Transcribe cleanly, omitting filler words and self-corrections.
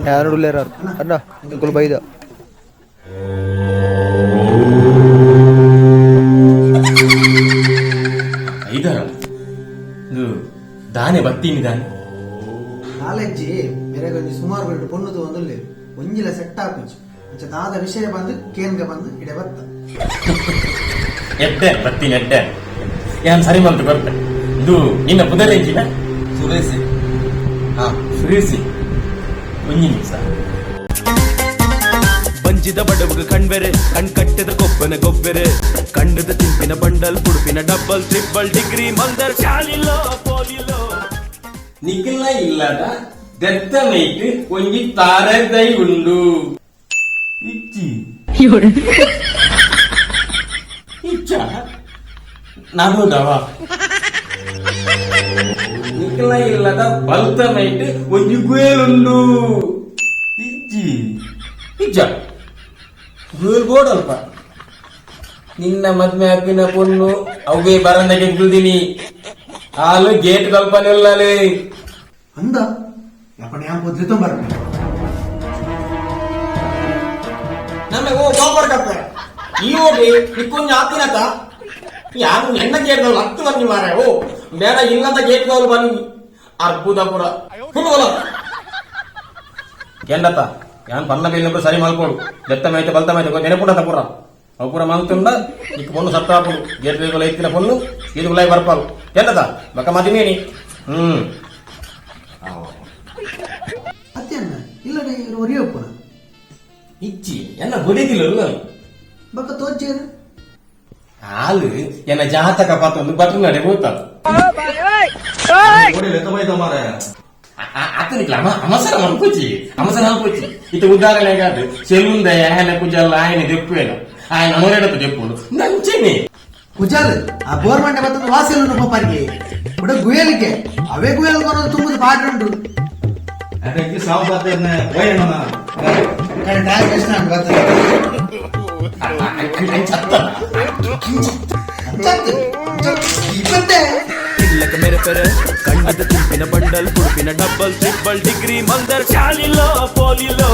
ಯಾರು ಅಣ್ಣ ಅಂಕಲ್ ಬೈದ ದಾನೆ ಬತ್ತೀನಿ ದಾನೆ ಕಾಲೇಜಿ ಮೇರೆಗೊಂದು ಸುಮಾರು ಬಿಟ್ಟು ಪೊಣ್ಣದು ಒಂದಲ್ಲಿ ಒಂಜಿಲ ಸೆಟ್ ಹಾಕೊಂಚು ದಾದ ವಿಷಯ ಬಂದು ಕೇನ್ಗೆ ಬಂದು ಇಡೆ ಬತ್ತ ಎಡ್ಡೆ ಬತ್ತೀನಿ ಎಡ್ಡೆ ಏನ್ ಸರಿ ಬಂತು ಬರ್ತೆ ಇದು ನಿನ್ನ ಪುದರೆಂಜಿನ ಸುರೇಶಿ ಸುರೇಶಿ ಒಂಜಿ ನಿಮಿಷ ಬಂಜಿದ ಬಡವಗ ಕಣ್ಬೆರೆ ಕಣ್ಕಟ್ಟದ ಕೊಬ್ಬನ ಗೊಬ್ಬೆರೆ ಕಂಡದ ತಿಂಪಿನ ಬಂಡಲ್ ಪುಡುಪಿನ ಡಬ್ಬಲ್ ಟ್ರಿಪ್ಪಲ್ ಡಿಗ್ರಿ ಮಂದರ್ ಶಾಲಿಲೋ ಪೋಲಿಲೋ ನಿಖಿಲ ಇಲ್ಲದ ದತ್ತ ನೈಟ್ ಒಂಜಿ ತಾರದೈ ಉಂಡು ಇಚ್ಚಿ ಇಚ್ಚ ನಾನೋದವ ನಿಖಿಲ ಇಲ್ಲದ ಬಲ್ತ ನೈಟ್ ಒಂಜಿ ಗುಯೇಲುಂಡು ಇಜ್ಜಿ ಇಜ್ಜ ಗುಯೇಲ್ ಬೋಡಲ್ಪ ನಿನ್ನ ಮದ್ಮೆ ಹಬ್ಬಿನ ಪೊಣ್ಣು ಅವೇ ಬರಂದಗೆ ಗುಲ್ದಿನಿ ಹಾಲು ಗೇಟ್ ಕಲ್ಪನೆ ಇಲ್ಲಲೇ ಅಂದ ಅಪ್ಪಣ ಯಾವ ಬದ್ಲಿ ತೊಂಬರ ನಮಗೆ ಓ ಬಾಬರ್ ಕಪ್ಪ ಈ ಹೋಗಿ ನಿಕ್ಕೊಂದು ಆತಿನತ ಯಾರು ಹೆಣ್ಣ ಗೇಟ್ದವ್ರು ಹತ್ತು ಮಂದಿ ಮಾರ ಓ ಬೇಡ ಇಲ್ಲದ ಗೇಟ್ದವ್ರು ಬನ್ನಿ ಅರ್ಬುದಪುರ ಹುಡುಗಲ ಕೆಂಡತ ಯಾನ್ ಪನ್ನ ಬೇಲಿನప్పుడు ಸರಿ ಮಲ್ಕೋಡು ದತ್ತమైతే బలతమైతే నెనపుడత పుర అపుర మంతుండ నీకు పొన్ను సత్తాపుడు గేట్ రేగుల ఎత్తిన పొన్ను ఈదుగులై వరపాలు ಕೆಂಡತ బక మదిమేని ಅತ್ಯನ್ನ ಇಲ್ಲಡೆ ಒರಿಯಪ್ಪನ ಇಚ್ಚಿ ಎನ್ನ ಬಡಿದಿಲ್ಲ ಬಕ ತೋಜೇರು ಹಾಲು ಎನ್ನ ಜಾತಕ ಪಾತೊಂದು ಬಟ್ಲು ನಡೆ ಹೋಗ್ತಾಳು అతనికి అవసరం అనుకోచ్చి అవసరం అనుకోచ్చి ఇటు ఉదాహరణ కాదు చెల్లుందయ్య ఆయన కుజాలు ఆయన తెప్పువేను ఆయన అనోరేడతో చెప్పుడు నంచేని ಕುಜಾಲ್ ಆ ಗೋರ್ಮೆಂಟ್ ಬತ್ತದ ವಾಸೆಲ್ಲ ಪಾರಿಗೆ ಬಡ ಗುಯಲಿಗೆ ಅವೇ ಗುಯಲ್ ಕೊನೋದು ತುಂಬುದು ಪಾಡ್ರ ಉಂಟು ಅದಕ್ಕೆ ಸಾವು ಬರ್ತೇನೆ ವಯನ ಕರೆ ಟ್ಯಾಕ್ಸ್ ಎಷ್ಟು ಅಂತ ಬರ್ತದೆ ಇಲ್ಲಕ ಮೇರೆ ಪೆರೆ ಕಂಡದ ತಿಂಪಿನ ಬಂಡಲ್ ಪುಡುಪಿನ ಡಬ್ಬಲ್ ಟ್ರಿಪ್ಪಲ್ ಡಿಗ್ರಿ ಮಂದರ್ ಶಾಲಿಲೋ ಪೋಲಿಲೋ